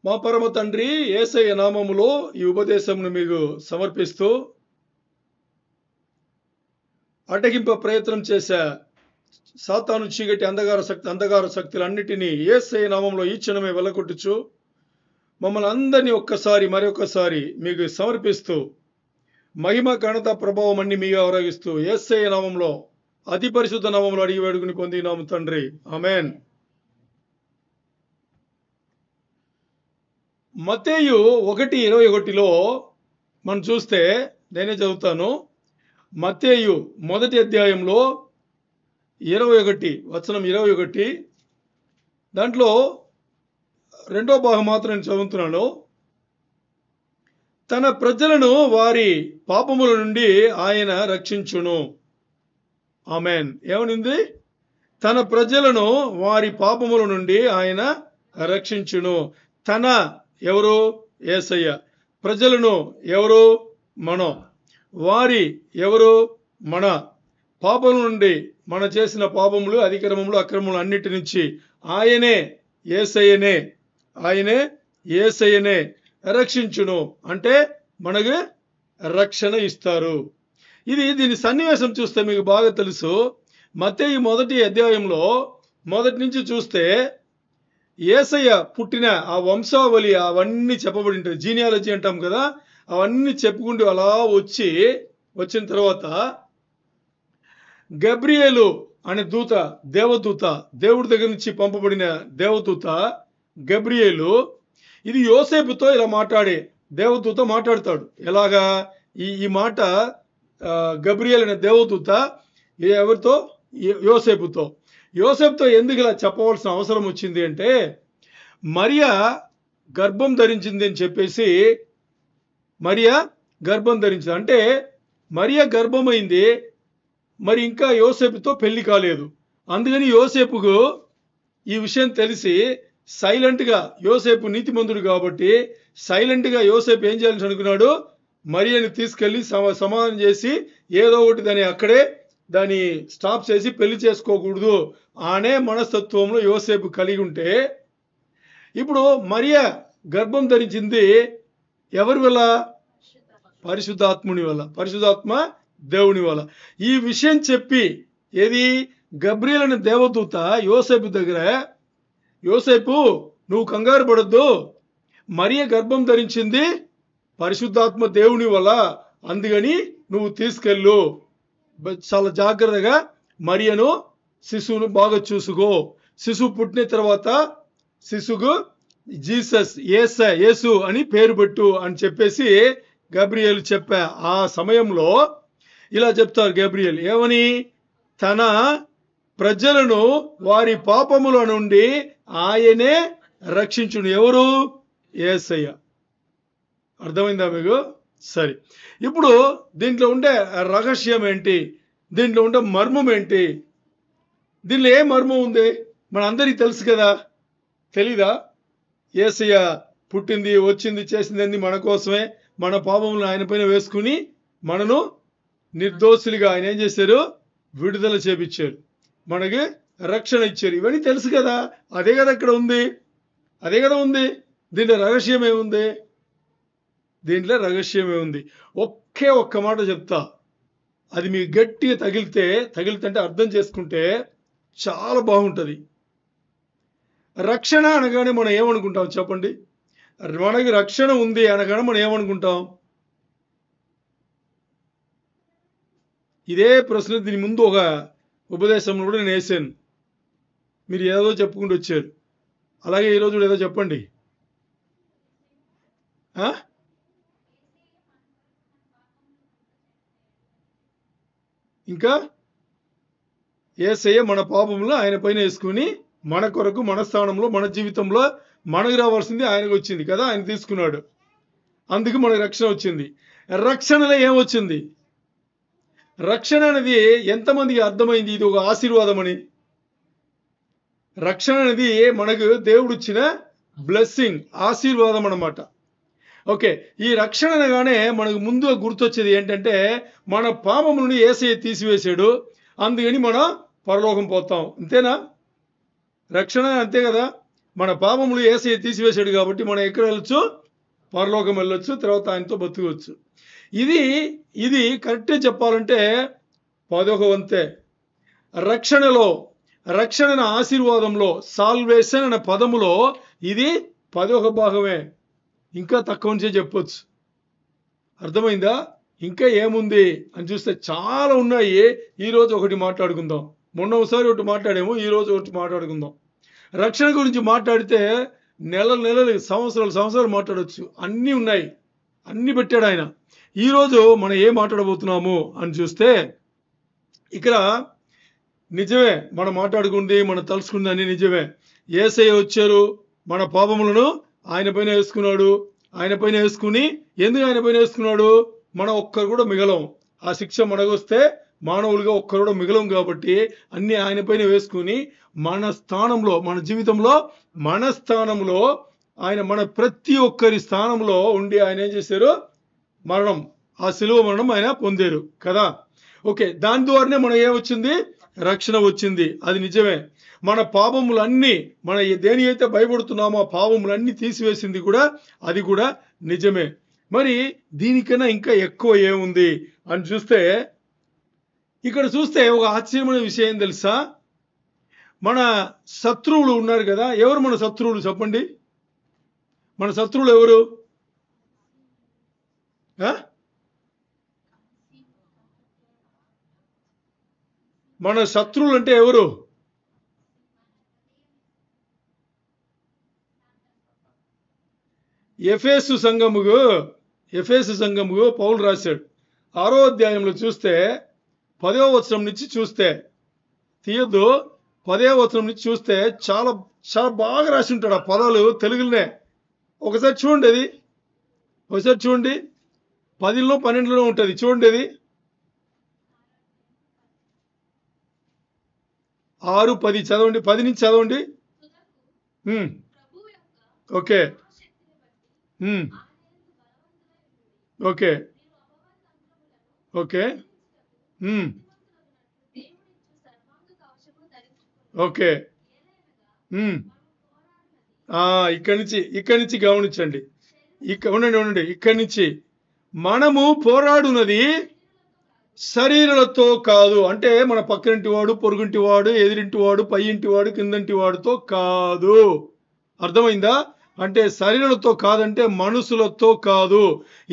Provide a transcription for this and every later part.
మా పరమ తండ్రి యేసయ్య నామములో ఈ ఉపదేశమును మీకు సమర్పిస్తూ అడ్డగింప ప్రయత్నం చేసే సాతాను చీకటి అంధకార శక్తులన్నిటినీ యేసయ్య నామంలో ఈ క్షణమే వెలకొట్టుచు మమ్మల్ని అందరినీ మరొకసారి మీకు సమర్పిస్తూ మహిమ ఘనత ప్రభావం అన్ని మీకు ఆరోగిస్తూ యేసయ్య నామంలో అతి పరిశుద్ధ నామంలో అడిగి వేడుకుని పొందినాము తండ్రి ఆమేన్. మత్తయి 1:21లో మనం చూస్తే నేనే చదువుతాను. మత్తయి 1వ అధ్యాయంలో 21 దాంట్లో 2వ భాగం మాత్రం నేను చదువుతున్నాను. తన ప్రజలను వారి పాపముల నుండి ఆయన రక్షించును. ఆమేన్. ఏమనింది? తన ప్రజలను వారి పాపముల నుండి ఆయన రక్షించును. తన ఎవరు? యేసయ్య. ప్రజలను ఎవరు? మనం. వారి ఎవరు? మన. పాపం నుండి మన చేసిన పాపములు, అతిక్రమములు, అక్రమములు అన్నిటి నుంచి ఆయనే యేసయ్యనే రక్షించును. అంటే మనకు రక్షణ ఇస్తారు. దీని సన్నివేశం చూస్తే మీకు బాగా తెలుసు. మత్తయి 1వ అధ్యాయంలో మొదటి నుంచి చూస్తే యేసయ్య పుట్టిన ఆ వంశావళి అవన్నీ చెప్పబడి ఉంటాయి. జీనియాలజీ అంటాం కదా, అవన్నీ చెప్పుకుంటూ అలా వచ్చిన తర్వాత గబ్రియేలు అనే దేవదూత, దేవుడి దగ్గర నుంచి పంపబడిన దేవదూత గబ్రియేలు ఇది యోసేపుతో ఇలా దేవదూత మాట్లాడతాడు. ఎలాగా? ఈ మాట గబ్రియేలు అనే దేవదూత ఎవరితో? యోసేపుతో ఎందుకు ఇలా చెప్పవలసిన అవసరం వచ్చింది అంటే, మరియా గర్భం ధరించింది అని చెప్పేసి, మరియా గర్భం ధరించింది అంటే మరియా గర్భమైంది, మరి ఇంకా యోసేపుతో పెళ్లి కాలేదు. అందుకని యోసేపుకు ఈ విషయం తెలిసి సైలెంట్గా, యోసేపు నీతిమంతుడు కాబట్టి సైలెంట్గా యోసేపు ఏం చేయాలని అనుకున్నాడు? మరియని తీసుకెళ్లి సమాధానం చేసి ఏదో ఒకటి దాన్ని స్టాప్ చేసి పెళ్లి చేసుకోకూడదు అనే మనస్తత్వంలో యోసేపు కలిగి ఉంటే, ఇప్పుడు మరియా గర్భం ధరించింది ఎవరి వల్ల? పరిశుద్ధాత్ముని వల్ల, పరిశుద్ధాత్మ దేవుని వల్ల. ఈ విషయం చెప్పి గబ్రియేలు అనే దేవదూత యోసేపు దగ్గర, యోసేపు నువ్వు కంగారు పడొద్దు, మరియ గర్భం ధరించింది పరిశుద్ధాత్మ దేవుని వల్ల, అందుకని నువ్వు తీసుకెళ్ళు, చాలా జాగ్రత్తగా మరియను శిశువును బాగా చూసుకో, శిశువు పుట్టిన తర్వాత శిశువుకు యేసు అని పేరు పెట్టు అని చెప్పేసి గబ్రియేలు చెప్పా. ఆ సమయంలో ఇలా చెప్తారు గబ్రియేలు ఏమని? తన ప్రజలను వారి పాపముల నుండి ఆయనే రక్షించును. ఎవరు? యేసయ్య. అర్థమైందా మీకు? సరే, ఇప్పుడు దీంట్లో ఉండే రహస్యం ఏంటి? దీంట్లో ఉండే మర్మం ఏంటి? దీనిలో ఏ మర్మం ఉంది? మన అందరికీ తెలుసు కదా, తెలీదా? యేసయ్య పుట్టింది, వచ్చింది, చేసింది మన కోసమే. మన పాపములను ఆయన పైన వేసుకుని మనను నిర్దోషులుగా ఆయన ఏం చేశారు? విడుదల చేపించారు, మనకి రక్షణ ఇచ్చారు. ఇవన్నీ తెలుసు కదా. అదే కదా ఇక్కడ ఉంది, అదే కదా ఉంది. దీంట్లో రహస్యం ఏముంది? దీంట్లో రహస్యం ఏముంది? ఒక్క మాట చెప్తా, అది మీకు గట్టిగా తగిలితే అంటే అర్థం చేసుకుంటే చాలా బాగుంటుంది. రక్షణ అనగానే మనం ఏమనుకుంటాం చెప్పండి? మనకి రక్షణ ఉంది అనగానే మనం ఏమనుకుంటాం? ఇదే ప్రశ్న దీని ముందు ఒక ఉపదేశంలో కూడా నేను వేసాను. మీరు ఏదో చెప్పుకుంటూ వచ్చారు. అలాగే ఈరోజు కూడా ఏదో చెప్పండి. ఇంకా యేసయ్య మన పాపములు ఆయన పైన వేసుకుని మన కొరకు, మన స్థానంలో, మన జీవితంలో మనకు రావాల్సింది ఆయనకు వచ్చింది కదా, ఆయన తీసుకున్నాడు. అందుకు మనకు రక్షణ వచ్చింది. రక్షణలో ఏమొచ్చింది? రక్షణ అనేది ఎంతమందికి అర్థమైంది? ఇది ఒక ఆశీర్వాదం అని. రక్షణ అనేది మనకు దేవుడు ఇచ్చిన బ్లెస్సింగ్, ఆశీర్వాదం అన్నమాట. ఓకే, ఈ రక్షణ అనగానే మనకు ముందుగా గుర్తొచ్చేది ఏంటంటే, మన పాపములను యేసయ్య తీసివేశాడు, అందుకని మనం పరలోకం పోతాం. అంతేనా? రక్షణ అంతే కదా. మన పాపములు యేసయ్య తీసివేశాడు కాబట్టి మనం ఎక్కడ వెళ్ళొచ్చు? పరలోకం వెళ్ళొచ్చు, తర్వాత ఆయనతో బతుకోవచ్చు. ఇది ఇది కరెక్ట్గా చెప్పాలంటే 10వ వంతే. రక్షణ ఆశీర్వాదంలో, సాల్వేషన్ అనే పదములో ఇది 10వ భాగమే. ఇంకా తక్కువ నుంచే చెప్పొచ్చు. అర్థమైందా? ఇంకా ఏముంది అని చూస్తే చాలా ఉన్నాయి. ఈరోజు ఒకటి మాట్లాడుకుందాం. మొన్న ఒకసారి ఒకటి మాట్లాడాము, ఈరోజు ఒకటి మాట్లాడుకుందాం. రక్షణ గురించి మాట్లాడితే నెలలు సంవత్సరాలు మాట్లాడవచ్చు. అన్నీ ఉన్నాయి, అన్నీ పెట్టాడు ఆయన. ఈరోజు మనం ఏం మాట్లాడబోతున్నాము అని చూస్తే, ఇక్కడ నిజమే మనం మాట్లాడుకుంది, మనం తలుసుకుంది అన్ని నిజమే. యేసయ్య వచ్చారు, మన పాపములను ఆయన పైన వేసుకున్నాడు. ఆయన పైన వేసుకుని, ఎందుకు ఆయన పైన వేసుకున్నాడు? మనం ఒక్కరు కూడా మిగలం. ఆ శిక్ష మనకొస్తే మానవులుగా ఒక్కరు కూడా మిగలం కాబట్టి అన్ని ఆయన పైన వేసుకుని మన స్థానంలో, మన జీవితంలో మన స్థానంలో ఆయన, మన ప్రతి ఒక్కరి స్థానంలో ఉండి ఆయన ఏం చేశారు? మరణం, ఆ శిలువ మరణం ఆయన పొందారు కదా. ఓకే, దాని ద్వారానే మనం ఏమొచ్చింది? రక్షణ వచ్చింది. అది నిజమే. మన పాపములన్నీ, మన దేని అయితే భయపడుతున్నామో ఆ పాపములన్నీ తీసివేసింది కూడా, అది కూడా నిజమే. మరి దీనికన్నా ఇంకా ఎక్కువ ఏముంది అని చూస్తే, ఇక్కడ చూస్తే ఒక ఆశ్చర్యమైన విషయం తెలుసా? మన శత్రువులు ఉన్నారు కదా. ఎవరు మన శత్రువులు చెప్పండి? మన శత్రువులు ఎవరు? మన శత్రువులు అంటే ఎవరు? ఎఫెసు సంఘముకు పౌలు రాశాడు. 6వ అధ్యాయంలో చూస్తే 10వ వచనం నుంచి చూస్తే, తీయద్దు, 10వ వచనం నుంచి చూస్తే చాలా చాలా బాగా రాసి ఉంటాడు ఆ పదాలు తెలుగులోనే. ఒకసారి చూడండి, అది ఒకసారి చూడండి. 10లో 12లో ఉంటుంది, చూడండి. అది 6, 10 చదవండి. 10 నుంచి చదవండి. Okay, okay, okay, okay. ఇక్కడి నుంచి గమనించండి. ఉండండి. ఇక్కడి నుంచి మనము పోరాడునది శరీరాలతో కాదు. అంటే మన పక్కనింటి వాడు, పొరుగుంటి వాడు, ఎదురింటి వాడు, పై ఇంటి వాడు, కిందంటి వాడితో కాదు. అర్థమైందా? అంటే శరీరాలతో కాదంటే మనుషులతో కాదు.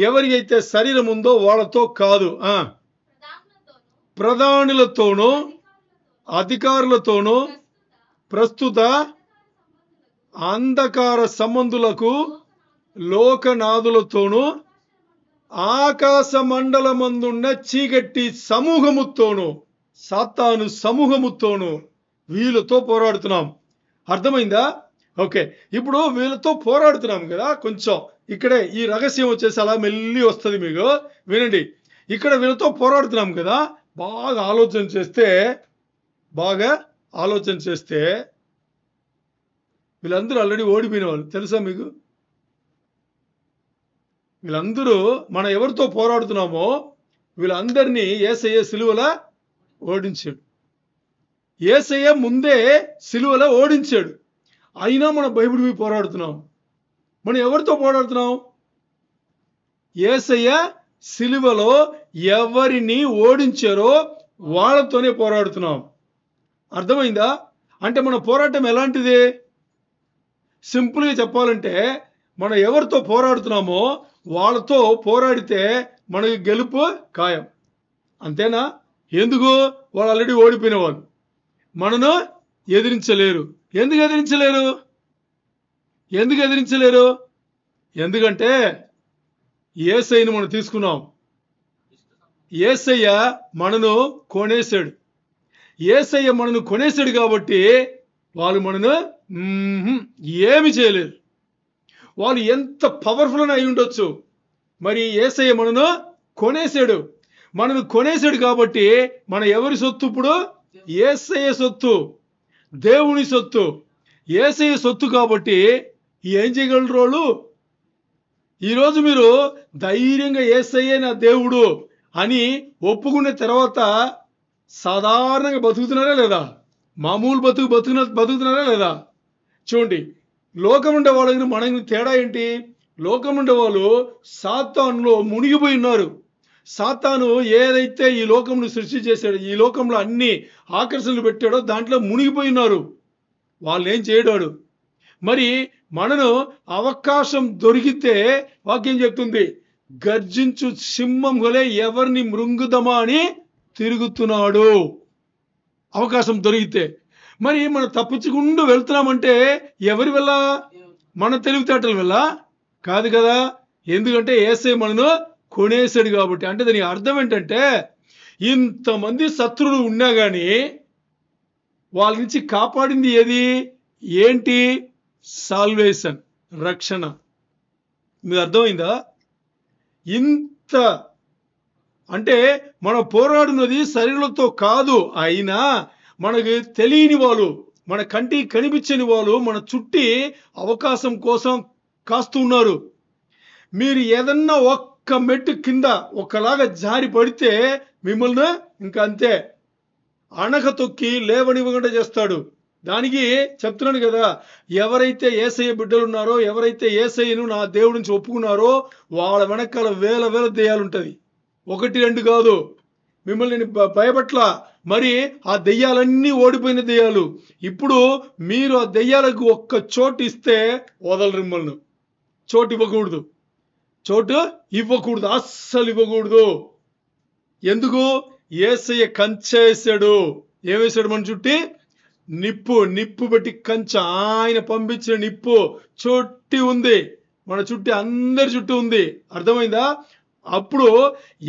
ఎవరికైతే శరీరం ఉందో వాళ్ళతో కాదు. ప్రధానులతోనూ, అధికారులతోనూ, ప్రస్తుత అంధకార సంబంధులకు, లోకనాథులతోనూ, ఆకాశ మండలమందున్న చీకటి సమూహముతోనూ, సాతాను సమూహముతోనూ వీళ్ళతో పోరాడుతున్నాం. అర్థమైందా? ఓకే, ఇప్పుడు వీళ్ళతో పోరాడుతున్నాం కదా. కొంచెం ఇక్కడే ఈ రహస్యం వచ్చేసి అలా మెల్లి వస్తుంది మీకు. వినండి, ఇక్కడ వీళ్ళతో పోరాడుతున్నాం కదా. బాగా ఆలోచన చేస్తే వీళ్ళందరూ ఆల్రెడీ ఓడిపోయిన వాళ్ళు, తెలుసా మీకు? వీళ్ళందరూ మనం ఎవరితో పోరాడుతున్నామో వీళ్ళందరినీ యేసయ్య సిలువలో ఓడించాడు. యేసయ్య ముందే సిలువలో ఓడించాడు. అయినా మనం బైబిల్ పోరాడుతున్నాం. మనం ఎవరితో పోరాడుతున్నాం? యేసయ్య సిలువలో ఎవరిని ఓడించారో వాళ్ళతోనే పోరాడుతున్నాం. అర్థమైందా? అంటే మన పోరాటం ఎలాంటిది? సింపుల్గా చెప్పాలంటే, మనం ఎవరితో పోరాడుతున్నామో వాళ్ళతో పోరాడితే మనకి గెలుపు ఖాయం. అంతేనా? ఎందుకు? వాళ్ళు ఆల్రెడీ ఓడిపోయిన వాళ్ళు, మనను ఎదిరించలేరు. ఎందుకు ఎదిరించలేరు? ఎందుకంటే యేసయ్యను మనం తీసుకున్నాం. యేసయ్య మనను కొనేశాడు. యేసయ్య మనను కొనేశాడు కాబట్టి వాళ్ళు మనను ఏమి చేయలేరు. వాళ్ళు ఎంత పవర్ఫుల్ అయి ఉండొచ్చు, మరి యేసయ్య మనను కొనేశాడు కాబట్టి మన ఎవరి సొత్తు? ఇప్పుడు యేసయ్య సొత్తు, దేవుని సొత్తు, యేసయ్య సొత్తు. కాబట్టి ఏం చేయగలరు వాళ్ళు? ఈరోజు మీరు ధైర్యంగా యేసయ్యే నా దేవుడు అని ఒప్పుకునే తర్వాత సాధారణంగా బతుకుతున్నారా లేదా? మామూలు బతుకుతున్నారా లేదా? చూడండి, లోకం ఉండే వాళ్ళకి మనకి తేడా ఏంటి? లోకం ఉండే వాళ్ళు సాతానులో మునిగిపోయి ఉన్నారు. సాతాను ఏదైతే ఈ లోకంను సృష్టి చేశాడో, ఈ లోకంలో అన్ని ఆకర్షణలు పెట్టాడో దాంట్లో మునిగిపోయి ఉన్నారు. వాళ్ళేం చేయడాడు. మరి మనను అవకాశం దొరికితే వాక్యం చెప్తుంది, గర్జించు సింహం వలె ఎవరిని మృంగుదమా అని తిరుగుతున్నాడు. అవకాశం దొరికితే. మరి మనం తప్పించుకుంటూ వెళ్తున్నామంటే ఎవరి వల్ల? మన తెలివితేటల వల్ల కాదు కదా. ఎందుకంటే యేసయ్య మనను కొనేసాడు కాబట్టి. అంటే దానికి అర్థం ఏంటంటే, ఇంతమంది శత్రువులు ఉన్నా కానీ వాళ్ళ నుంచి కాపాడింది ఏది? ఏంటి? సాల్వేషన్, రక్షణ. మీకు అర్థమైందా? ఇంత అంటే మనం పోరాడున్నది శరీరంతో కాదు. అయినా మనకి తెలియని వాళ్ళు, మన కంటికి కనిపించని వాళ్ళు మన చుట్టి అవకాశం కోసం కాస్తూ ఉన్నారు. మీరు ఏదన్నా ఒక్క మెట్టు కింద ఒకలాగా జారి పడితే మిమ్మల్ని ఇంకా అంతే అణక తొక్కి లేవనివ్వకుండా చేస్తాడు. దానికి చెప్తున్నాను కదా, ఎవరైతే యేసయ్య బిడ్డలు ఉన్నారో, ఎవరైతే యేసయ్యను నా దేవుడి నుంచి ఒప్పుకున్నారో వాళ్ళ వెనకాల వేల వేల దెయ్యాలు ఉంటుంది. 1, 2 కాదు. మిమ్మల్ని నేను భయపట్ల. మరి ఆ దెయ్యాలన్నీ ఓడిపోయిన దెయ్యాలు. ఇప్పుడు మీరు ఆ దెయ్యాలకు ఒక్క చోటు ఇస్తే వదలరు మిమ్మల్ని. చోటు ఇవ్వకూడదు. చోటు ఇవ్వకూడదు, అస్సలు ఇవ్వకూడదు. ఎందుకు? యేసయ్య కంచె వేసాడు. ఏమేశాడు మన చుట్టి? నిప్పు పెట్టి కంచె. ఆయన పంపించిన నిప్పు చుట్టి ఉంది, మన చుట్టి అందరి చుట్టూ ఉంది. అర్థమైందా? అప్పుడు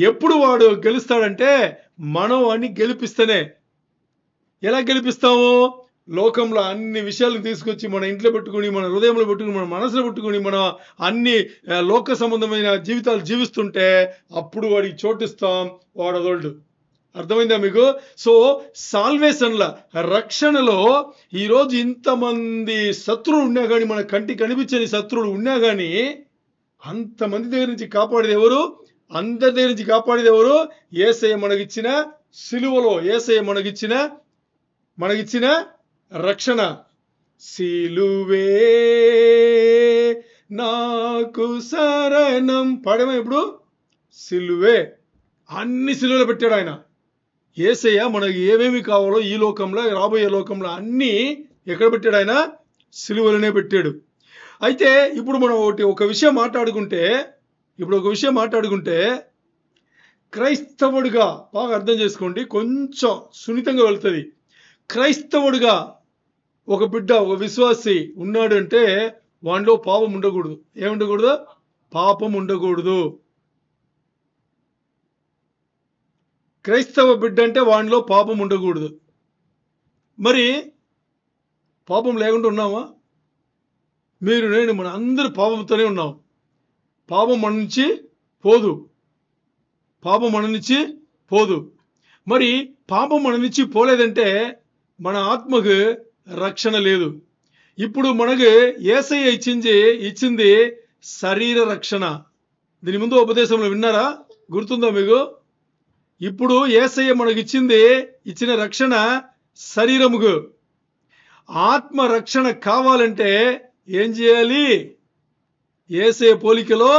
ఎప్పుడు వాడు గెలుస్తాడంటే మనం వాడిని గెలిపిస్తేనే. ఎలా గెలిపిస్తాము? లోకంలో అన్ని విషయాలను తీసుకొచ్చి మన ఇంట్లో పెట్టుకుని, మన హృదయంలో పెట్టుకుని, మన మనసులో పెట్టుకుని, మన అన్ని లోక సంబంధమైన జీవితాలు జీవిస్తుంటే అప్పుడు వాడికి చోటిస్తాం, వాడు వదలడు. అర్థమైందా మీకు? సో సాల్వేషన్ల రక్షణలో ఈరోజు ఇంతమంది శత్రువులు ఉన్నా కానీ, మన కంటికి కనిపించని శత్రువులు ఉన్నా కానీ, అంతమంది దగ్గర నుంచి కాపాడేది ఎవరు? అందరి దగ్గర నుంచి కాపాడేది ఎవరు? యేసయ్య మనకిచ్చిన సిలువలో, యేసయ్య మనకిచ్చిన రక్షణ. సిలువే నాకు శరణం. పాడేమా ఇప్పుడు? సిలువే. అన్ని సిలువలు పెట్టాడు ఆయన. యేసయ్య మనకి ఏమేమి కావాలో ఈ లోకంలో, రాబోయే లోకంలో అన్నీ ఎక్కడ పెట్టాడు? ఆయన సిలువలోనే పెట్టాడు. అయితే ఇప్పుడు మనం ఒక విషయం మాట్లాడుకుంటే క్రైస్తవుడిగా బాగా అర్థం చేసుకోండి, కొంచెం సున్నితంగా వెళ్తుంది. క్రైస్తవుడిగా ఒక బిడ్డ, ఒక విశ్వాసి ఉన్నాడు అంటే వాడిలో పాపం ఉండకూడదు. ఏముండకూడదు? పాపం ఉండకూడదు. క్రైస్తవ బిడ్డ అంటే వాడిలో పాపం ఉండకూడదు. మరి పాపం లేకుండా ఉన్నామా? మీరు, నేను, మన అందరూ పాపంతోనే ఉన్నాం. పాపం మన నుంచి పోదు. మరి పాపం మన నుంచి పోలేదంటే మన ఆత్మకు రక్షణ లేదు. ఇప్పుడు మనకు యేసయ్య ఇచ్చింది శరీర రక్షణ. దీని ముందు ఉపదేశంలో విన్నారా? గుర్తుందా మీకు? ఇప్పుడు యేసయ్య మనకి ఇచ్చిన రక్షణ శరీరముకు. ఆత్మ రక్షణ కావాలంటే ఏం చేయాలి? యేసయ్య పోలికలో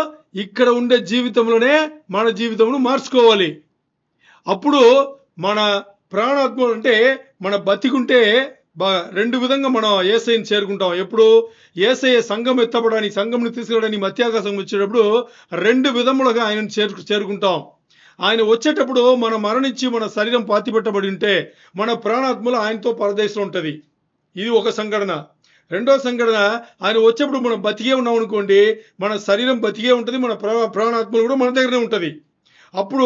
ఇక్కడ ఉండే జీవితంలోనే మన జీవితమును మార్చుకోవాలి. అప్పుడు మన ప్రాణాత్మ అంటే మన బతికుంటే రెండు విధంగా మనం యేసయ్యని చేరుకుంటాం. ఎప్పుడు? యేసయ్య సంఘం ఎత్తపడానికి, సంఘంని తీసుకెళ్ళడానికి మధ్యాకాశం వచ్చేటప్పుడు 2 విధములుగా ఆయనను చేరుకుంటాం. ఆయన వచ్చేటప్పుడు మనం మరణించి మన శరీరం పాతిపెట్టబడి ఉంటే మన ప్రాణాత్మలు ఆయనతో పరదేశంలో ఉంటుంది. ఇది ఒక సంఘటన. రెండో సంఘటన, ఆయన వచ్చేప్పుడు మనం బతికే ఉన్నాం అనుకోండి, మన శరీరం బతికే ఉంటుంది, మన ప్రాణాత్మలు కూడా మన దగ్గరనే ఉంటుంది. అప్పుడు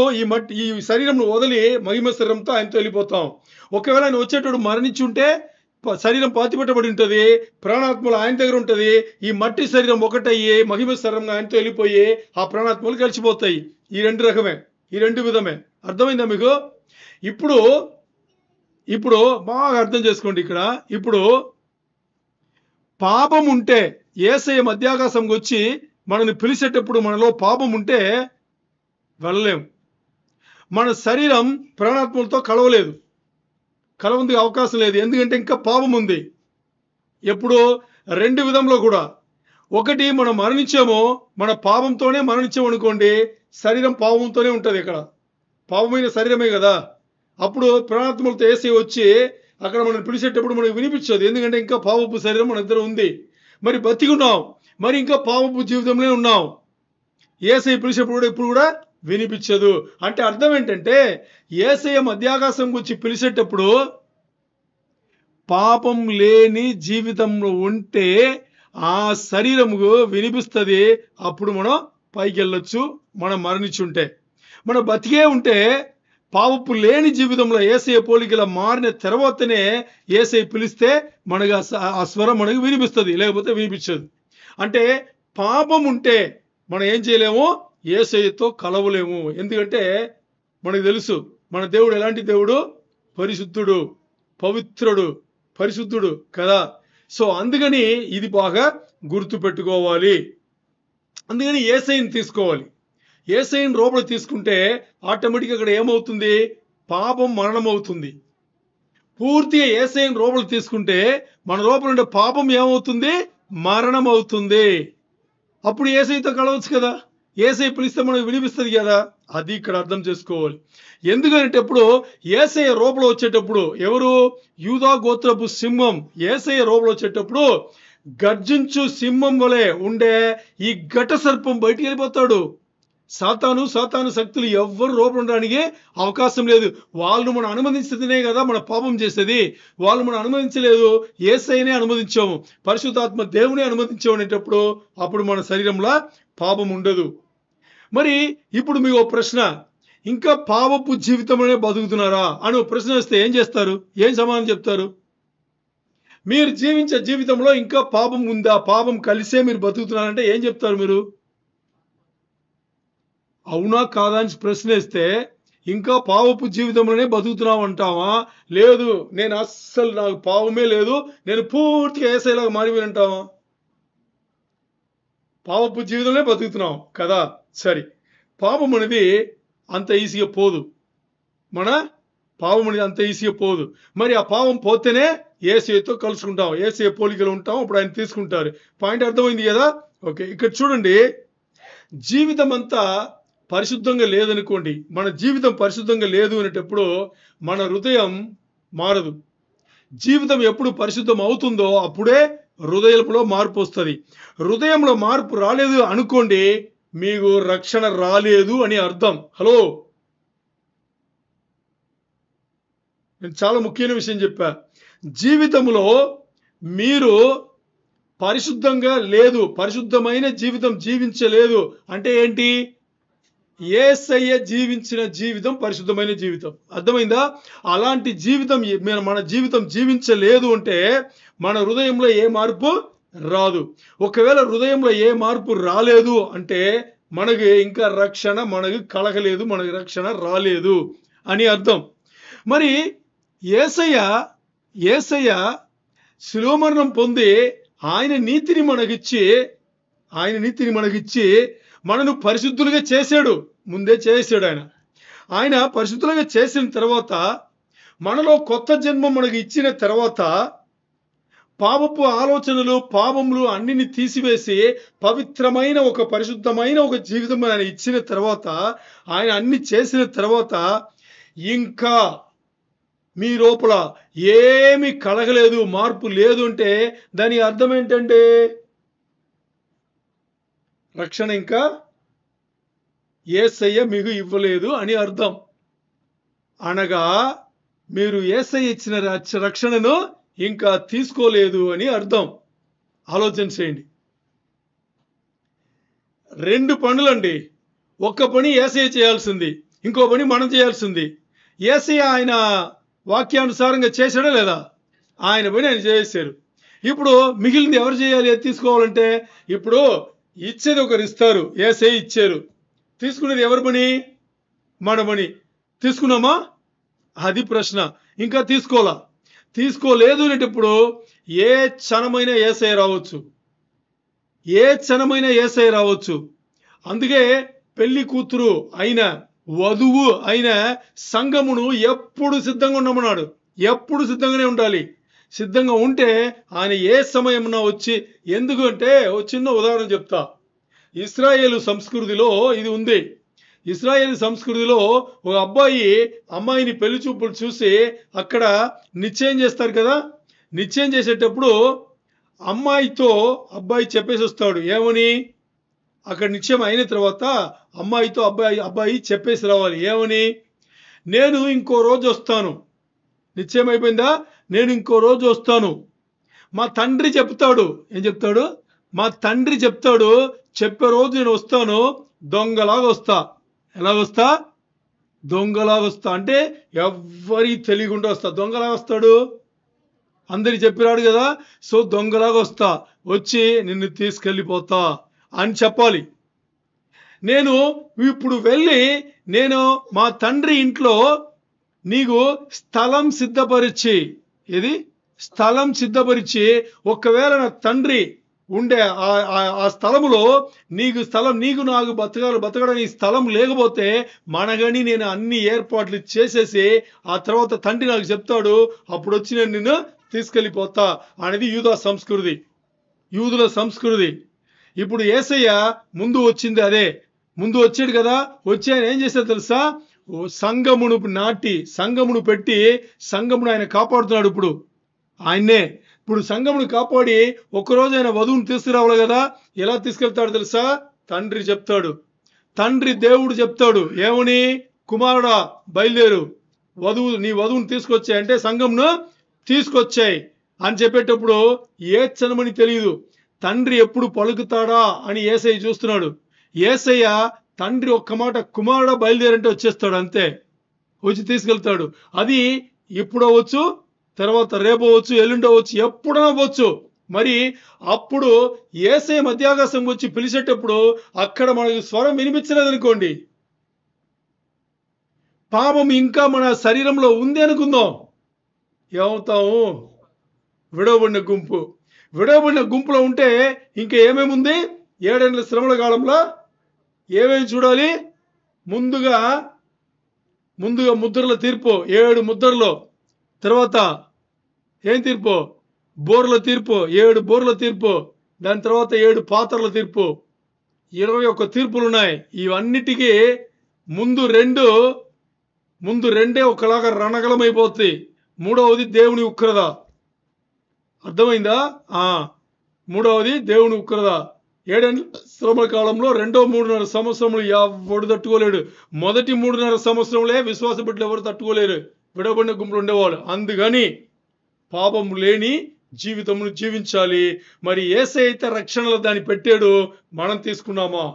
ఈ శరీరంను వదిలి మహిమ శరీరంతో ఆయనతో వెళ్ళిపోతాం. ఒకవేళ ఆయన వచ్చేటప్పుడు మరణించి ఉంటే శరీరం పాతిపెట్టబడి ఉంటుంది, ప్రాణాత్మలు ఆయన దగ్గర ఉంటుంది. ఈ మట్టి శరీరం ఒకటయ్యి మహిమ శరీరంగా ఆయనతో వెళ్ళిపోయి ఆ ప్రాణాత్మలు కలిసిపోతాయి. ఈ 2 విధమే. అర్థమైందా మీకు? ఇప్పుడు బాగా అర్థం చేసుకోండి. ఇప్పుడు పాపం ఉంటే యేసయ్య మధ్యాకాశంకి వచ్చి మనల్ని పిలిచేటప్పుడు మనలో పాపం ఉంటే వెళ్ళలేం. మన శరీరం ప్రాణాత్మలతో కలవలేదు, కలవందుకు అవకాశం లేదు. ఎందుకంటే ఇంకా పాపం ఉంది. ఎప్పుడు? రెండు విధంలో కూడా. ఒకటి మనం మరణించామో, మన పాపంతోనే మరణించాము అనుకోండి, శరీరం పాపంతోనే ఉంటుంది. ఇక్కడ పాపమైన శరీరమే కదా. అప్పుడు ప్రాణాత్మలతో యేసయ్య వచ్చి అక్కడ మనం పిలిచేటప్పుడు మనకు వినిపించదు. ఎందుకంటే ఇంకా పాపపు శరీరం మన దగ్గర ఉంది. మరి బతికి ఉన్నాం, మరి ఇంకా పాపపు జీవితంలో ఉన్నాం. యేసయ్య పిలిచేటప్పుడు కూడా ఇప్పుడు కూడా వినిపించదు. అంటే అర్థం ఏంటంటే యేసయ్య మధ్యాకాశం గురించి పిలిచేటప్పుడు పాపం లేని జీవితంలో ఉంటే ఆ శరీరము వినిపిస్తుంది. అప్పుడు మనం పైకి వెళ్ళొచ్చు. మనం మరణించుంటే, మనం బతికే ఉంటే పాపపు లేని జీవితంలో యేసయ్య పోలికలా మారిన తర్వాతనే యేసయ్య పిలిస్తే మనకు ఆ స్వరం మనకు వినిపిస్తుంది, లేకపోతే వినిపించదు. అంటే పాపం ఉంటే మనం ఏం చేయలేము, యేసయ్యతో కలవలేము. ఎందుకంటే మనకు తెలుసు మన దేవుడు ఎలాంటి దేవుడు, పరిశుద్ధుడు, పవిత్రుడు, పరిశుద్ధుడు కదా. సో అందుకని ఇది బాగా గుర్తు పెట్టుకోవాలి. అందుకని యేసయ్యని తీసుకోవాలి. యేసయ్యని లోపల తీసుకుంటే ఆటోమేటిక్గా అక్కడ ఏమవుతుంది, పాపం మరణం అవుతుంది. పూర్తిగా యేసయ్యని లోపల తీసుకుంటే మన లోపల ఉండే పాపం ఏమవుతుంది, మరణం అవుతుంది. అప్పుడు యేసయ్యతో కలవచ్చు కదా. యేసయ్య పిలిస్తే మనకు వినిపిస్తుంది కదా. అది ఇక్కడ అర్థం చేసుకోవాలి. ఎందుకంటే ఇప్పుడు యేసయ్య రూపంలో వచ్చేటప్పుడు ఎవరు, యూదా గోత్రపు సింహం యేసయ్య రూపంలో వచ్చేటప్పుడు గర్జించు సింహం వలె ఉండే ఈ ఘట సర్పం బయటికి వెళ్ళిపోతాడు. సాతాను శక్తులు ఎవ్వరు రూపం ఉండడానికి అవకాశం లేదు. వాళ్ళు మనం అనుమతించదనే కదా మన పాపం చేసేది. వాళ్ళు మనం అనుమతించలేదు, యేసయ్యనే అనుమతించాము, పరిశుద్ధాత్మ దేవుని అనుమతించాము అనేటప్పుడు అప్పుడు మన శరీరంలో పాపం ఉండదు. మరి ఇప్పుడు మీకు ఒక ప్రశ్న, ఇంకా పాపపు జీవితంలోనే బతుకుతున్నారా అని ఒక ప్రశ్న వస్తే ఏం చేస్తారు, ఏం సమాధానం చెప్తారు? మీరు జీవించే జీవితంలో ఇంకా పాపం ఉందా, పాపం కలిసే మీరు బతుకుతున్నారంటే ఏం చెప్తారు మీరు? అవునా కాదా అని ప్రశ్న వేస్తే ఇంకా పాపపు జీవితంలోనే బతుకుతున్నావు అంటావా, లేదు నేను అస్సలు నాకు పాపమే లేదు, నేను పూర్తిగా యేసయ్యలాగా మారిపోయినంటావా? పాపపు జీవితంలో బతుకుతున్నాం కదా. సరే, పాపం అనేది అంత ఈజీగా పోదు. మన పాపం అనేది అంత ఈజీగా పోదు. మరి ఆ పాపం పోతేనే యేసయ్యతో కలుసుకుంటాం, యేసయ్య పోలికలు ఉంటాం, అప్పుడు ఆయన తీసుకుంటారు. పాయింట్ అర్థమైంది కదా. ఓకే, ఇక్కడ చూడండి, జీవితం అంతా పరిశుద్ధంగా లేదనుకోండి, మన జీవితం పరిశుద్ధంగా లేదు అనేటప్పుడు మన హృదయం మారదు. జీవితం ఎప్పుడు పరిశుద్ధం అవుతుందో అప్పుడే హృదయంలో మార్పు వస్తుంది. హృదయంలో మార్పు రాలేదు అనుకోండి, మీకు రక్షణ రాలేదు అని అర్థం. హలో, నేను చాలా ముఖ్యమైన విషయం చెప్పా. జీవితంలో మీరు పరిశుద్ధంగా లేదు, పరిశుద్ధమైన జీవితం జీవించలేదు అంటే ఏంటి? యేసయ్య జీవించిన జీవితం పరిశుద్ధమైన జీవితం. అర్థమైందా? అలాంటి జీవితం మన జీవితం జీవించలేదు అంటే మన హృదయంలో ఏ మార్పు రాదు. ఒకవేళ హృదయంలో ఏ మార్పు రాలేదు అంటే మనకి ఇంకా రక్షణ మనకు కలగలేదు, మనకి రక్షణ రాలేదు అని అర్థం. మరి యేసయ్య శిలువ మరణం పొంది ఆయన నీతిని మనకిచ్చి మనను పరిశుద్ధులుగా చేశాడు. ముందే చేశాడు ఆయన పరిశుద్ధులుగా చేసిన తర్వాత మనలో కొత్త జన్మ మనకి ఇచ్చిన తర్వాత పాపపు ఆలోచనలు, పాపములు అన్నిని తీసివేసి పవిత్రమైన ఒక పరిశుద్ధమైన ఒక జీవితం ఆయన ఇచ్చిన తర్వాత, ఆయన అన్ని చేసిన తర్వాత ఇంకా మీ లోపల ఏమి కలగలేదు, మార్పు లేదు అంటే దాని అర్థం ఏంటంటే రక్షణ ఇంకా యేసయ్య మీకు ఇవ్వలేదు అని అర్థం. అనగా మీరు యేసయ్య ఇచ్చిన రక్షణను ఇంకా తీసుకోలేదు అని అర్థం. ఆలోచన చేయండి. రెండు పనులండి. ఒక్క పని యేసయ్య చేయాల్సింది, ఇంకో పని మనం చేయాల్సింది. యేసయ్య ఆయన వాక్యానుసారంగా చేశాడా లేదా? ఆయన పని ఆయన చేశారు. ఇప్పుడు మిగిలింది ఎవరు చేయాలి తీసుకోవాలంటే? ఇప్పుడు ఇచ్చేది ఒకరు ఇస్తారు, యేసయ్య ఇచ్చారు. తీసుకునేది ఎవరి పని? మన పని. తీసుకున్నామా? అది ప్రశ్న. ఇంకా తీసుకోలేదు అనేటప్పుడు ఏ క్షణమైన యేసయ్య రావచ్చు. అందుకే పెళ్లి కూతురు అయిన వధువు అయిన సంఘమును ఎప్పుడు సిద్ధంగా ఉండమన్నాడు. ఎప్పుడు సిద్ధంగానే ఉండాలి. సిద్ధంగా ఉంటే ఆయన ఏ సమయమున వచ్చి, ఎందుకంటే ఒక చిన్న ఉదాహరణ చెప్తా. ఇశ్రాయేలు సంస్కృతిలో ఇది ఉంది. ఇశ్రాయేలు సంస్కృతిలో ఒక అబ్బాయి అమ్మాయిని పెళ్లి చూపులు చూసి అక్కడ నిశ్చయం చేస్తారు కదా. నిశ్చయం చేసేటప్పుడు అమ్మాయితో అబ్బాయి చెప్పేసి వస్తాడు. ఏమని? అక్కడ నిశ్చయం అయిన తర్వాత అమ్మాయితో అబ్బాయి చెప్పేసి రావాలి. ఏమని? నేను ఇంకో రోజు వస్తాను. నిశ్చయం అయిపోయిందా? నేను ఇంకో రోజు వస్తాను. మా తండ్రి చెప్తాడు. ఏం చెప్తాడు? మా తండ్రి చెప్తాడు, చెప్పే రోజు నేను వస్తాను, దొంగలాగా వస్తా. ఎలాగొస్తా? దొంగలాగా వస్తా. అంటే ఎవ్వరికి తెలియకుండా వస్తా. దొంగలాగా వస్తాడు, అందరికి చెప్పిరాడు కదా. సో దొంగలాగా వస్తా, వచ్చి నిన్ను తీసుకెళ్ళిపోతా అని చెప్పాలి. నేను ఇప్పుడు వెళ్ళి నేను మా తండ్రి ఇంట్లో నీకు స్థలం సిద్ధపరిచి, ఇది స్థలం సిద్ధపరిచి, ఒకవేళ నా తండ్రి ఉండే ఆ స్థలములో నీకు నాకు బతకడానికి స్థలం లేకపోతే మనగని నేను అన్ని ఏర్పాట్లు చేసేసి ఆ తర్వాత తండ్రి నాకు చెప్తాడు, అప్పుడు వచ్చి నేను నిన్ను తీసుకెళ్ళిపోతా అనేది యూదుల సంస్కృతి. ఇప్పుడు యేసయ్య ముందు వచ్చింది అదే. ముందు వచ్చాడు కదా. వచ్చి ఆయన ఏం చేశాడు తెలుసా? సంఘమును పెట్టి సంఘమును ఆయన కాపాడుతున్నాడు. ఇప్పుడు సంఘమును కాపాడి ఒకరోజు ఆయన వధువును తీసుకురావాలి కదా. ఎలా తీసుకెళ్తాడు తెలుసా? తండ్రి చెప్తాడు. దేవుడు చెప్తాడు. ఏమని? కుమారుడా బయలుదేరు, నీ వధువును తీసుకొచ్చాయి అంటే సంఘంను తీసుకొచ్చాయి అని చెప్పేటప్పుడు ఏ క్షణమని తెలియదు. తండ్రి ఎప్పుడు పలుకుతాడా అని యేసయ్య చూస్తున్నాడు. యేసయ్య తండ్రి ఒక్క మాట కుమారుడా బయలుదేరంటే వచ్చేస్తాడు. అంతే, వచ్చి తీసుకెళ్తాడు. అది ఇప్పుడు అవ్వచ్చు, తర్వాత రేపు అవ్వచ్చు, ఎల్లుండి అవ్వచ్చు, ఎప్పుడూ అవ్వచ్చు. మరి అప్పుడు యేసయ్య మధ్యాకాశం వచ్చి పిలిచేటప్పుడు అక్కడ మనకు స్వరం వినిపించలేదనుకోండి, పాపం ఇంకా మన శరీరంలో ఉంది అనుకుందాం, ఏమవుతాము? విడవబడిన గుంపులో ఉంటే ఇంకా ఏమేమి ఉంది? 7 ఏళ్ల శ్రమల కాలంలో ఏమేమి చూడాలి? ముందుగా ముద్రల తీర్పు, 7 ముద్రలో. తర్వాత ఏం తీర్పు? బోర్ల తీర్పు, 7 బోర్ల తీర్పు. దాని తర్వాత 7 పాత్రల తీర్పు, 21 తీర్పులు ఉన్నాయి. ఇవన్నిటికీ ముందు రెండే ఒకలాగా రణగలమైపోతాయి. మూడవది దేవుని ఉగ్రత. అర్థమైందా? మూడవది దేవుని ఉగ్రత. 7 ఏళ్ల శ్రమల కాలంలో రెండో 3.5 సంవత్సరములు ఎవడు తట్టుకోలేడు. మొదటి 3.5 సంవత్సరంలో విశ్వాస బిడ్డలు ఎవరు తట్టుకోలేరు, విడబడిన గుంపులు ఉండేవాళ్ళు. అందుకని పాపం లేని జీవితమును జీవించాలి. మరి యేసయ్య అయితే రక్షణలో దాన్ని పెట్టాడు, మనం తీసుకున్నామా?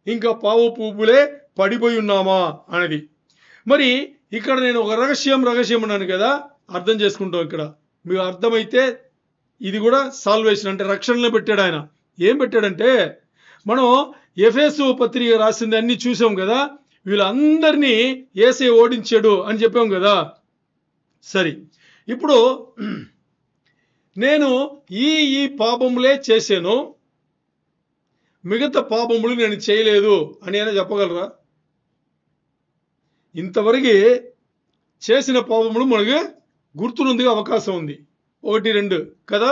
ఇంకా పావు పువ్వులే పడిపోయి ఉన్నామా అనేది. మరి ఇక్కడ నేను ఒక రహస్యం అన్నాను కదా, అర్థం చేసుకుంటాం. ఇక్కడ మీకు అర్థమైతే ఇది కూడా సాల్వేషన్ అంటే రక్షణలో పెట్టాడు ఆయన. ఏం పెట్టాడంటే, మనం ఎఫెసు పత్రిక రాసింది అన్ని చూసాం కదా. వీళ్ళందరినీ యేసయ్య ఓడించాడు అని చెప్పాం కదా. సరే, ఇప్పుడు నేను ఈ పాపములే చేశాను, మిగతా పాపములు నేను చేయలేదు అని అయినా చెప్పగలరా? ఇంతవరకు చేసిన పాపములు మనకు గుర్తున్నందుకు అవకాశం ఉంది. 1, 2 కదా,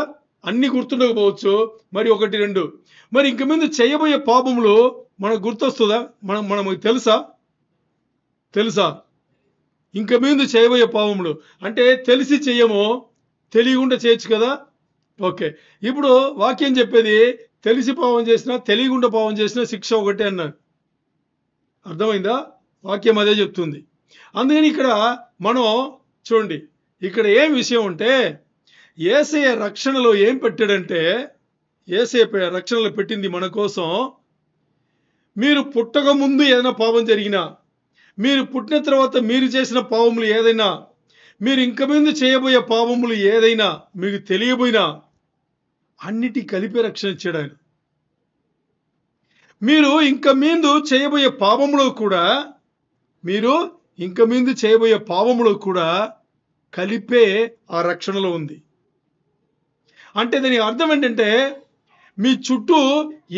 అన్ని గుర్తుండకపోవచ్చు. మరి 1, 2 మరి ఇంక ముందు చేయబోయే పాపములు మనకు గుర్తొస్తుందా? మనకు తెలుసా? ఇంక ముందు చేయబోయే పాపములు అంటే తెలిసి చెయ్యము, తెలియకుండా చేయొచ్చు కదా. ఓకే, ఇప్పుడు వాక్యం చెప్పేది తెలిసి పాపం చేసినా తెలియకుండా పాపం చేసినా శిక్ష ఒకటే అన్నారు. అర్థమైందా? వాక్యం అదే చెప్తుంది. అందుకని ఇక్కడ మనం చూడండి, ఇక్కడ ఏం విషయం అంటే, యేసయ్య రక్షణలో ఏం పెట్టాడంటే, యేసయ్య రక్షణలో పెట్టింది మన కోసం. మీరు పుట్టక ముందు ఏదైనా పాపం జరిగినా, మీరు పుట్టిన తర్వాత మీరు చేసిన పాపములు ఏదైనా, మీరు ఇంక ముందు చేయబోయే పాపములు ఏదైనా మీకు తెలియబోయినా అన్నిటి కలిపి రక్షణ ఇచ్చాడు ఆయన. మీరు ఇంక ముందు చేయబోయే పాపములో కూడా కలిపే ఆ రక్షణలో ఉంది. అంటే దాని అర్థం ఏంటంటే, మీ చుట్టూ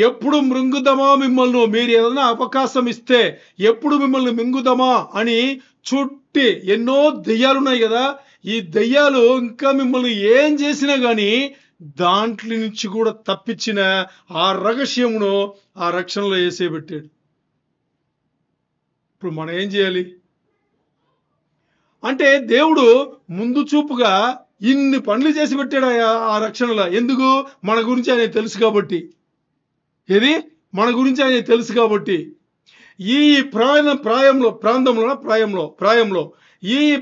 ఎప్పుడు మృంగుదామా మిమ్మల్ని, మీరు ఏదైనా అవకాశం ఇస్తే ఎప్పుడు మిమ్మల్ని మింగుదామా అని చుట్టి ఎన్నో దెయ్యాలున్నాయి కదా. ఈ దయ్యాలు ఇంకా మిమ్మల్ని ఏం చేసినా కానీ దాంట్లో నుంచి కూడా తప్పించిన ఆ రహస్యమును ఆ రక్షణలో వేసేబెట్టాడు. ఇప్పుడు మనం ఏం చేయాలి అంటే దేవుడు ముందు చూపుగా ఇన్ని పనులు చేసి పెట్టాడు ఆ రక్షణలో. ఎందుకు? మన గురించి ఆయన తెలుసు కాబట్టి. ఏది? మన గురించి ఆయన తెలుసు కాబట్టి. ఈ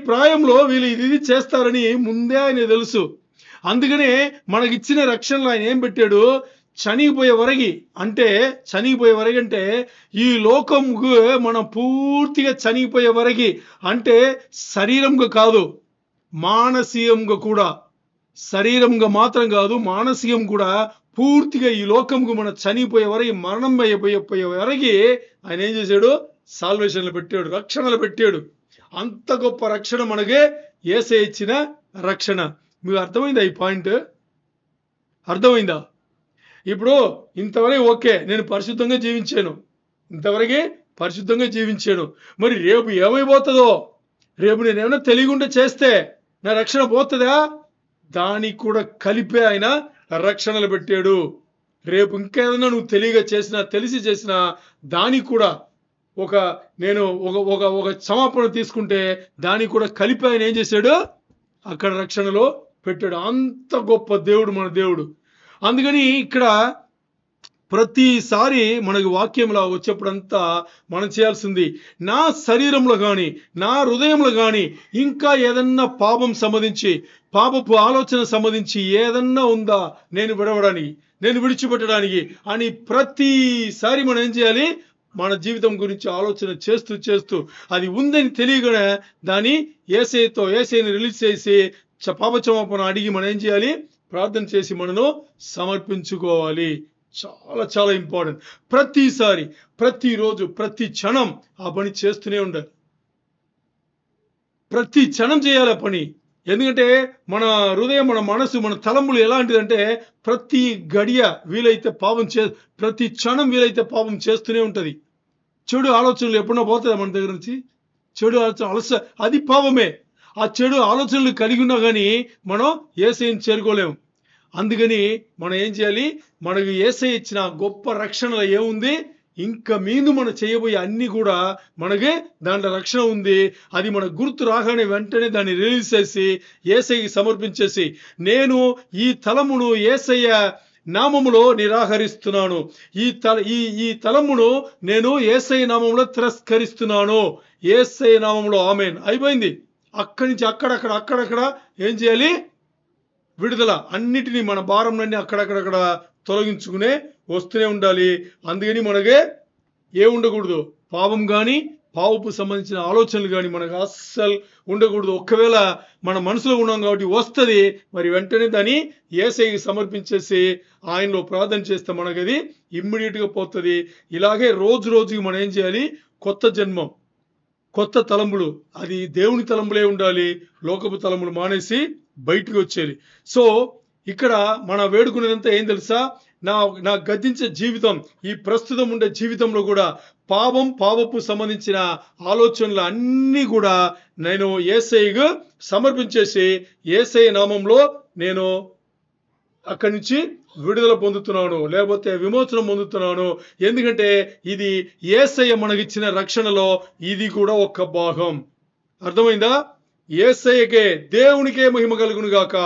ప్రాయంలో వీళ్ళు ఇది చేస్తారని ముందే ఆయన తెలుసు. అందుకనే మనకిచ్చిన రక్షణలో ఆయన ఏం పెట్టాడు? చనిపోయే వరకి అంటే ఈ లోకంకు మనం పూర్తిగా చనిపోయే వరకి, అంటే శరీరంగా కాదు మానసీయంగా కూడా, శరీరంగా మాత్రం కాదు మానసీయం కూడా పూర్తిగా ఈ లోకంకు మనం చనిపోయే వరకు, మరణం అయిపోయే వరకు ఆయన ఏం చేశాడు? సాల్వేషన్లు పెట్టాడు, రక్షణలు పెట్టాడు. అంత గొప్ప రక్షణ మనకే యేసయ్య ఇచ్చిన రక్షణ. మీకు అర్థమైందా ఈ పాయింట్? అర్థమైందా? ఇప్పుడు ఇంతవరకు ఓకే, నేను పరిశుద్ధంగా జీవించాను, మరి రేపు ఏమైపోతుందో, రేపు నేను ఏమైనా తెలియకుండా చేస్తే నా రక్షణ పోతుందా? దానికి కూడా కలిపే ఆయన రక్షణలు పెట్టాడు. రేపు ఇంకేదైనా నువ్వు తెలిసి చేసినా దానికి కూడా నేను ఒక క్షమాపణ తీసుకుంటే దానికి కూడా కలిపి ఆయన ఏం చేశాడు? అక్కడ రక్షణలో పెట్టాడు. అంత గొప్ప దేవుడు మన దేవుడు. అందుకని ఇక్కడ ప్రతిసారి మనకి వాక్యంలో వచ్చేప్పుడంతా మనం చేయాల్సింది, నా శరీరంలో కానీ నా హృదయంలో కానీ ఇంకా ఏదన్నా పాపం సంబంధించి, పాపపు ఆలోచన సంబంధించి ఏదన్నా ఉందా నేను విడిచిపెట్టడానికి అని ప్రతిసారి మనం ఏం చేయాలి? మన జీవితం గురించి ఆలోచన చేస్తూ అది ఉందని తెలియగానే దాన్ని యేసయ్యని రిలీజ్ చేసి పాప క్షమాపణ అడిగి మనం ఏం చేయాలి? ప్రార్థన చేసి మనను సమర్పించుకోవాలి. చాలా చాలా ఇంపార్టెంట్. ప్రతిసారి, ప్రతిరోజు, ప్రతి క్షణం ఆ పని చేస్తూనే ఉండాలి. ప్రతి క్షణం చేయాలి ఆ పని. ఎందుకంటే మన హృదయం, మన మనసు, మన తలంపులు ఎలాంటిదంటే ప్రతి గడియ వీలైతే ప్రతి క్షణం వీలైతే పాపం చేస్తూనే ఉంటది. చెడు ఆలోచనలు ఎప్పుడన్నా పోతుందా మన దగ్గర నుంచి? చెడు ఆలోచన అది పాపమే. ఆ చెడు ఆలోచనలు కలిగి ఉన్నా కానీ మనం యేసయ్యని చేరుకోలేము. అందుకని మనం ఏం చేయాలి? మనకు యేసయ్య ఇచ్చిన గొప్ప రక్షణలో ఏముంది? ఇంకా మీందు మనం చేయబోయే అన్ని కూడా మనకి దాంట్లో రక్షణ ఉంది. అది మన గుర్తు రాగానే వెంటనే దాన్ని రిలీజ్ చేసి యేసయ్యకి సమర్పించేసి, నేను ఈ తలమును యేసయ్య నామములో నిరాకరిస్తున్నాను, ఈ తలమును నేను యేసయ్య నామంలో తిరస్కరిస్తున్నాను, యేసయ్య నామంలో ఆమేన్. అయిపోయింది. అక్కడి నుంచి అక్కడక్కడ ఏం చేయాలి? విడుదల. అన్నిటినీ మన భారంలన్నీ అక్కడక్కడ తొలగించుకునే వస్తూనే ఉండాలి. అందుకని మనకే ఉండకూడదు? పాపం కానీ పాపపు సంబంధించిన ఆలోచనలు కానీ మనకు అస్సలు ఉండకూడదు. ఒక్కవేళ మన మనసులో ఉన్నాం కాబట్టి వస్తుంది, మరి వెంటనే దాన్ని యేసయ్యకి సమర్పించేసి ఆయనలో ప్రార్థన చేస్తే మనకు అది ఇమ్మీడియట్గా పోతుంది. ఇలాగే రోజుకి మనం ఏం చేయాలి? కొత్త జన్మం, కొత్త తలంపులు, అది దేవుని తలంపులే ఉండాలి. లోకపు తలంపులు మానేసి బయటకు వచ్చేది. సో ఇక్కడ మన వేడుకునేదంతా ఏం తెలుసా? నా గతించే జీవితం, ఈ ప్రస్తుతం ఉండే జీవితంలో కూడా పాపపు సంబంధించిన ఆలోచనలు అన్నీ కూడా నేను యేసయ్యకు సమర్పించేసి యేసయ్య నామంలో నేను అక్కడి నుంచి విడుదల పొందుతున్నాను, లేకపోతే విమోచనం పొందుతున్నాను. ఎందుకంటే ఇది యేసయ్య మనకిచ్చిన రక్షణలో ఇది కూడా ఒక భాగం. అర్థమైందా? యేసయ్యకే, దేవునికే మహిమ కలుగును గాక.